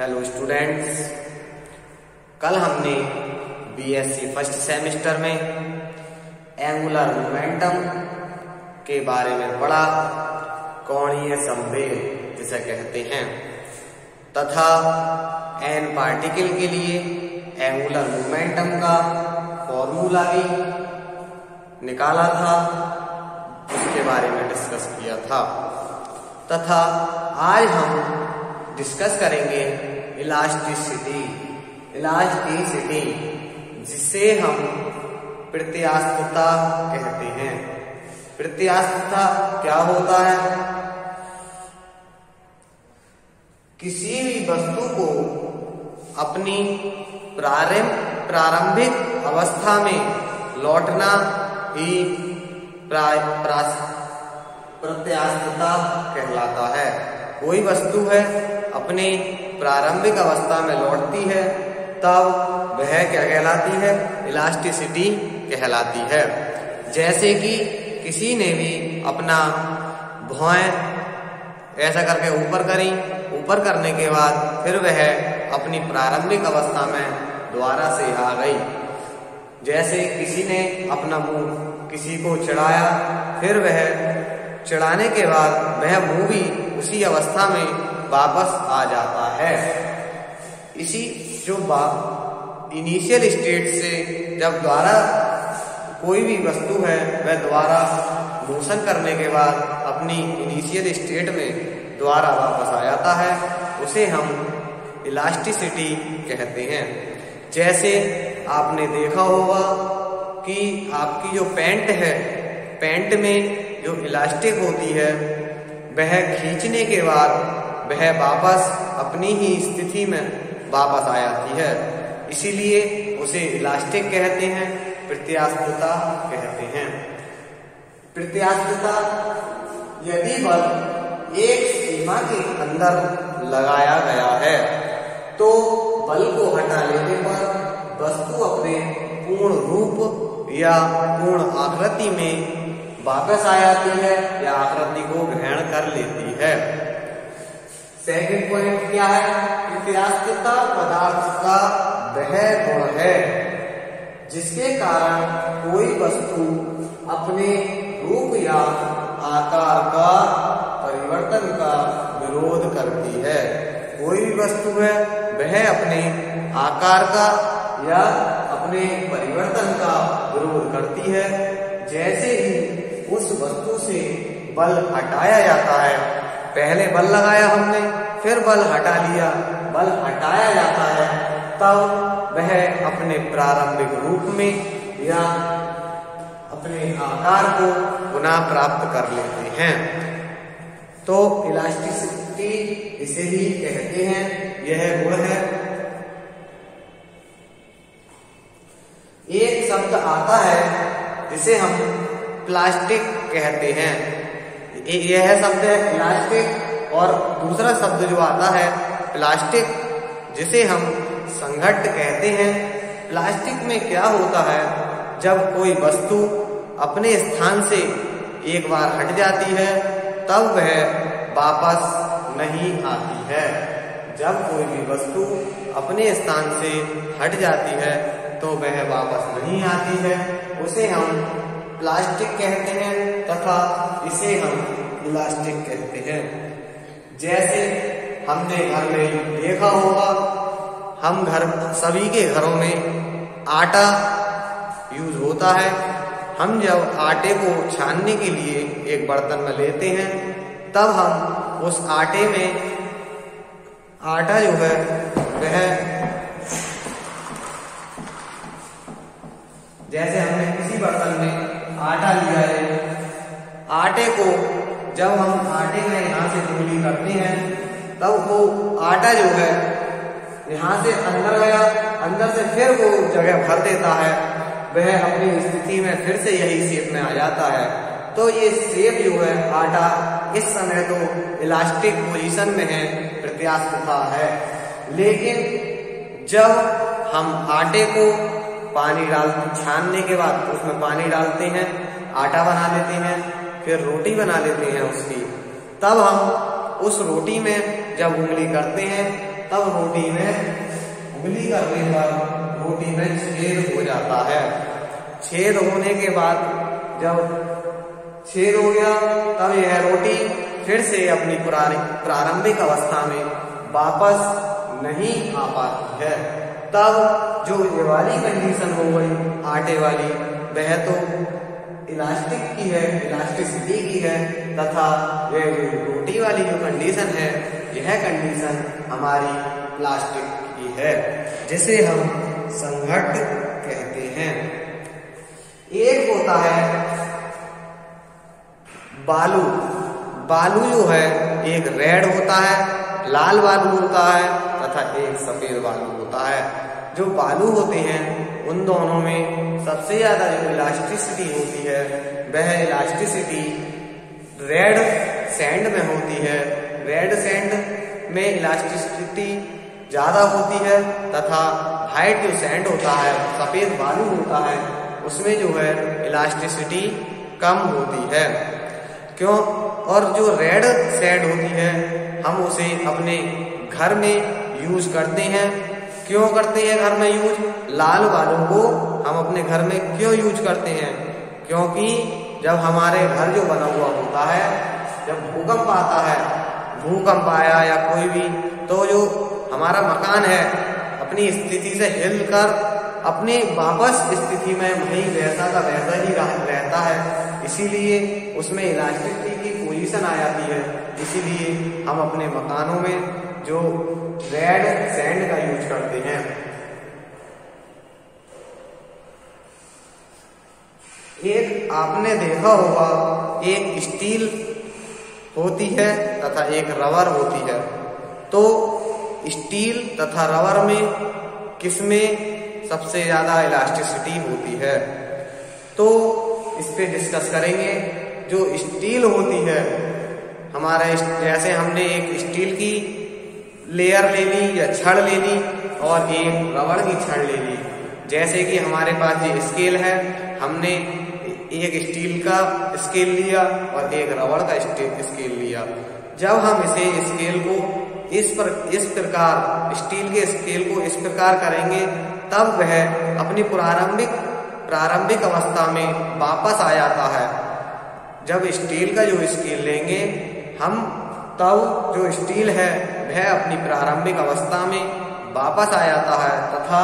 Hello students, कल हमने BSc first semester में एंगुलर मोमेंटम के बारे में पढ़ा। कोणीय संवेग जिसे कहते हैं, तथा एन पार्टिकल के लिए एंगुलर मोमेंटम का फॉर्मूला भी निकाला था, उसके बारे में डिस्कस किया था। तथा आज हम डिस्कस करेंगे इलास्टिसिटी, जिसे हम प्रत्यास्थता कहते हैं। प्रत्यास्थता क्या होता है? किसी भी वस्तु को अपनी प्रारंभिक अवस्था में लौटना ही प्रत्यास्थता कहलाता है। कोई वस्तु है अपने प्रारंभिक अवस्था में लौटती है, तब वह क्या कहलाती है? इलास्टिसिटी कहलाती है। जैसे कि किसी ने भी अपना भौएं ऐसा करके ऊपर करी, ऊपर करने के बाद फिर वह अपनी प्रारंभिक अवस्था में दोबारा से आ गई। जैसे किसी ने अपना मुंह किसी को चिढ़ाया, फिर वह चिढ़ाने के बाद वह मुंह भी उसी अवस्था में वापस आ जाता है। इसी जो इनिशियल स्टेट से जब द्वारा कोई भी वस्तु है वह द्वारा मोशन करने के बाद अपनी इनिशियल स्टेट में द्वारा वापस आ जाता है, उसे हम इलास्टिसिटी कहते हैं। जैसे आपने देखा होगा कि आपकी जो पैंट है, पैंट में जो इलास्टिक होती है वह खींचने के बाद वह वापस अपनी ही स्थिति में वापस आ जाती है, इसीलिए उसे इलास्टिक कहते हैं, प्रत्यास्थता कहते हैं। प्रत्यास्थता, यदि बल एक सीमा के अंदर लगाया गया है तो बल को हटा लेने पर वस्तु अपने पूर्ण रूप या पूर्ण आकृति में वापस आ जाती है या आकृति को ग्रहण कर लेती है। सेकंड पॉइंट क्या है? प्रत्यास्थता पदार्थ का वह गुण है जिसके कारण कोई वस्तु अपने रूप या आकार का परिवर्तन का विरोध करती है। कोई भी वस्तु है वह अपने आकार का या अपने परिवर्तन का विरोध करती है। जैसे ही उस वस्तु से बल हटाया जाता है, पहले बल लगाया हमने, फिर बल हटा लिया, बल हटाया जाता है, तब वह अपने प्रारंभिक रूप में या अपने आकार को पुनः प्राप्त कर लेते हैं। तो इलास्टिसिटी इसे ही कहते हैं, यह गुण है। एक शब्द आता है जिसे हम प्लास्टिक कहते हैं, यह शब्द है इलास्टिक, और दूसरा शब्द जो आता है प्लास्टिक, जिसे हम संघट्ट कहते हैं। प्लास्टिक में क्या होता है, जब कोई वस्तु अपने स्थान से एक बार हट जाती है तब वह वापस नहीं आती है। जब कोई भी वस्तु अपने स्थान से हट जाती है तो वह वापस नहीं आती है, उसे हम प्लास्टिक कहते हैं तथा इसे हम इलास्टिक कहते हैं। जैसे हमने घर में देखा होगा, हम सभी के घरों में आटा यूज होता है। हम जब आटे को छानने के लिए एक बर्तन में लेते हैं, तब हम उस आटे में आटा जो है वह, जैसे हमने किसी बर्तन में आटा लिया है, आटे को जब हम आटे में यहाँ से उंगली करते हैं तब वो आटा जो है यहाँ से अंदर गया, अंदर से फिर वो जगह भर देता है, वह अपनी स्थिति में फिर से यही शेप में आ जाता है। तो ये शेप जो है आटा इस समय तो इलास्टिक पोजीशन में है, प्रत्यास्थता है। लेकिन जब हम आटे को पानी छानने के बाद उसमें पानी डालते हैं, आटा बना लेते हैं, फिर रोटी बना लेते हैं उसकी, तब हम उस रोटी में जब उंगली करते हैं तब रोटी में उंगली करने पर रोटी में छेद हो जाता है। छेद होने के बाद जब छेद हो गया तब यह रोटी फिर से अपनी प्रारंभिक अवस्था में वापस नहीं आ पाती है। तब जो ये वाली कंडीशन हो गई आटे वाली, वह तो इलास्टिक की है, इलास्टिसिटी की है, तथा यह रोटी वाली जो कंडीशन है, यह कंडीशन हमारी प्लास्टिक की है, जिसे हम संघट्ट कहते हैं। एक होता है बालू। बालू जो है एक रेड होता है, लाल बालू होता है, तथा एक सफेद बालू होता है। जो बालू होते हैं उन दोनों में सबसे ज्यादा जो इलास्टिसिटी होती है, वह इलास्टिसिटी रेड सैंड में होती है। रेड सैंड में इलास्टिसिटी ज्यादा होती है, तथा व्हाइट जो सैंड होता है, सफेद बालू होता है, उसमें जो है इलास्टिसिटी कम होती है। क्यों? और जो रेड सैंड होती है, हम उसे अपने घर में यूज करते हैं। क्यों करते हैं घर में यूज? लाल बालू को हम अपने घर में क्यों यूज करते हैं? क्योंकि जब हमारे घर जो बना हुआ होता है, जब भूकंप आता है, भूकंप आया या कोई भी, तो जो हमारा मकान है अपनी स्थिति से हिलकर अपने वापस स्थिति में वही वैसा का वैसा ही रहता है। इसीलिए उसमें इलास्टिसिटी की पोजीशन आ जाती है। इसीलिए हम अपने मकानों में जो रेड सैंड का यूज करते हैं। एक आपने देखा होगा, एक स्टील होती है तथा एक रबर होती है। तो स्टील तथा रबर में किसमें सबसे ज्यादा इलास्टिसिटी होती है? तो इस पे डिस्कस करेंगे। जो स्टील होती है हमारे, जैसे हमने एक स्टील की लेयर ले ली या छड़ ले ली और एक रबड़ की छड़ ले ली। जैसे कि हमारे पास ये स्केल है, हमने एक स्टील का स्केल लिया और एक रबड़ का स्केल लिया। जब हम इसे स्केल को इस प्रकार स्टील के स्केल को इस प्रकार करेंगे, तब वह अपनी प्रारंभिक अवस्था में वापस आ जाता है। जब स्टील का जो स्केल लेंगे हम, तब जो स्टील है वह अपनी प्रारंभिक अवस्था में वापस आ जाता है, तथा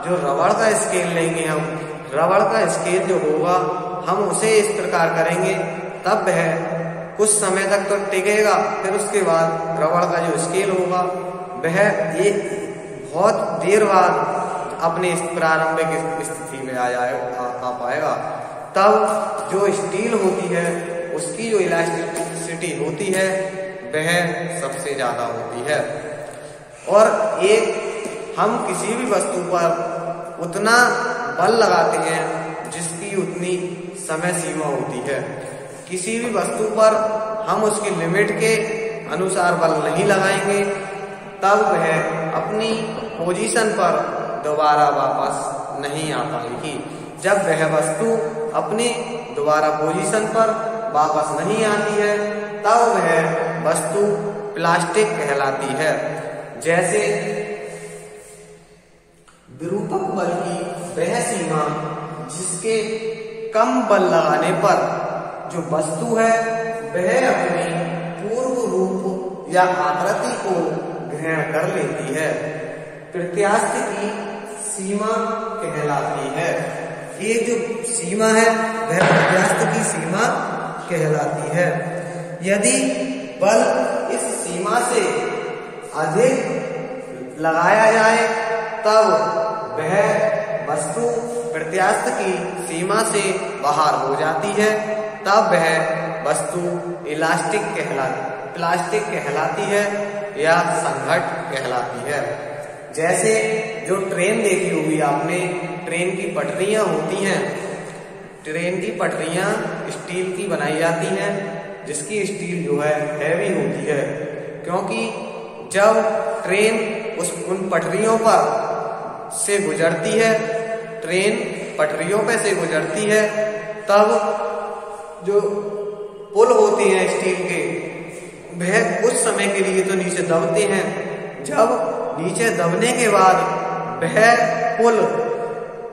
जो रबड़ का स्केल लेंगे हम, रबड़ का स्केल जो होगा हम उसे इस प्रकार करेंगे, तब वह कुछ समय तक तो टिकेगा, फिर उसके बाद रबड़ का जो स्केल होगा वह एक बहुत देर बाद अपने प्रारंभिक स्थिति में आ पाएगा। तब जो स्टील होती है उसकी जो इलास्टिसिटी होती है वह सबसे ज्यादा होती है। और एक हम किसी भी वस्तु पर उतना बल लगाते हैं जिसकी उतनी समय सीमा होती है। किसी भी वस्तु पर हम उसकी लिमिट के अनुसार बल नहीं लगाएंगे, तब वह अपनी पोजीशन पर दोबारा वापस नहीं आ पाएगी। जब वह वस्तु अपनी दोबारा पोजीशन पर वापस नहीं आती है, तब वह वस्तु प्लास्टिक कहलाती है। जैसे विरूपक बल की वह सीमा जिसके कम बल लगाने पर जो वस्तु है वह अपनी पूर्व रूप या आकृति को ग्रहण कर लेती है, प्रत्यास्थ की सीमा कहलाती है। ये जो सीमा है वह प्रत्यास्थ की सीमा कहलाती है। यदि बल इस सीमा से अधिक लगाया जाए तब वह वस्तु प्रत्यास्थ की सीमा से बाहर हो जाती है, तब वह वस्तु प्लास्टिक कहलाती है या संघट्ट कहलाती है। जैसे जो ट्रेन देखी होगी आपने, ट्रेन की पटरियां होती हैं। ट्रेन की पटरियां स्टील की बनाई जाती हैं, जिसकी स्टील जो है हैवी होती है, क्योंकि जब ट्रेन उन पटरियों पर से गुजरती है, ट्रेन पटरियों पे से गुजरती है, तब जो पुल होते हैं स्टील के वह कुछ समय के लिए तो नीचे दबते हैं। जब नीचे दबने के बाद वह पुल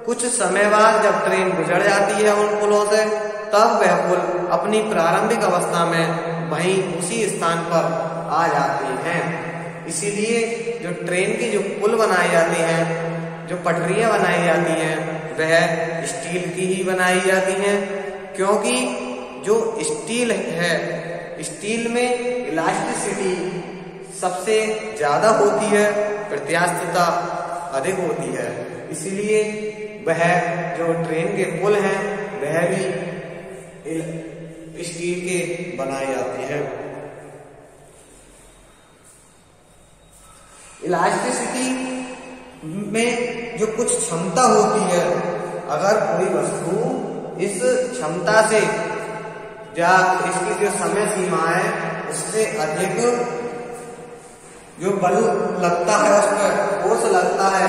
कुछ समय बाद जब ट्रेन गुजर जाती है उन पुलों से, तब वह पुल अपनी प्रारंभिक अवस्था में वहीं उसी स्थान पर आ जाती हैं। इसीलिए जो ट्रेन की जो पुल बनाई जाती हैं, जो पटरियां बनाई जाती हैं, वह स्टील की ही बनाई जाती हैं, क्योंकि जो स्टील है, स्टील में इलास्टिसिटी सबसे ज्यादा होती है, प्रत्यास्थता अधिक होती है। इसीलिए वह जो ट्रेन के पुल हैं वह भी स्टील के बनाए जाते हैं। इलास्टिसिटी में जो कुछ क्षमता होती है, अगर कोई वस्तु इस क्षमता से या इसकी जो समय सीमा है उससे अधिक जो बल लगता है, उस पर फोर्स लगता है,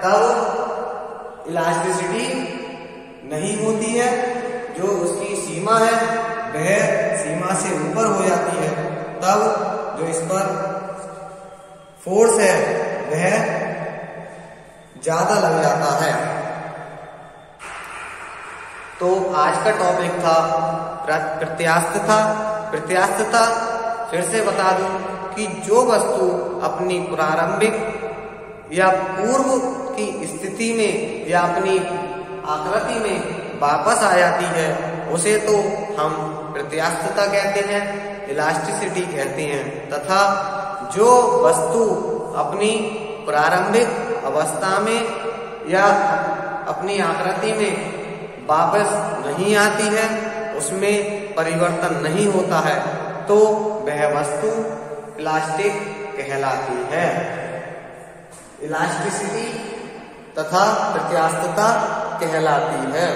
तब इलास्टिसिटी नहीं होती है। जो उसकी सीमा है वह सीमा से ऊपर हो जाती है, तब जो इस पर फोर्स है वह ज्यादा लग जाता है। तो आज का टॉपिक था प्रत्यास्थता। प्रत्यास्थता फिर से बता दूं कि जो वस्तु अपनी प्रारंभिक या पूर्व की स्थिति में या अपनी आकृति में वापस आ जाती है उसे तो हम प्रत्यास्थता कहते हैं, इलास्टिसिटी कहते हैं। तथा जो वस्तु अपनी प्रारंभिक अवस्था में या अपनी आकृति में वापस नहीं आती है, उसमें परिवर्तन नहीं होता है, तो वह वस्तु इलास्टिक कहलाती है। इलास्टिसिटी तथा प्रत्यास्थता कहलाती है।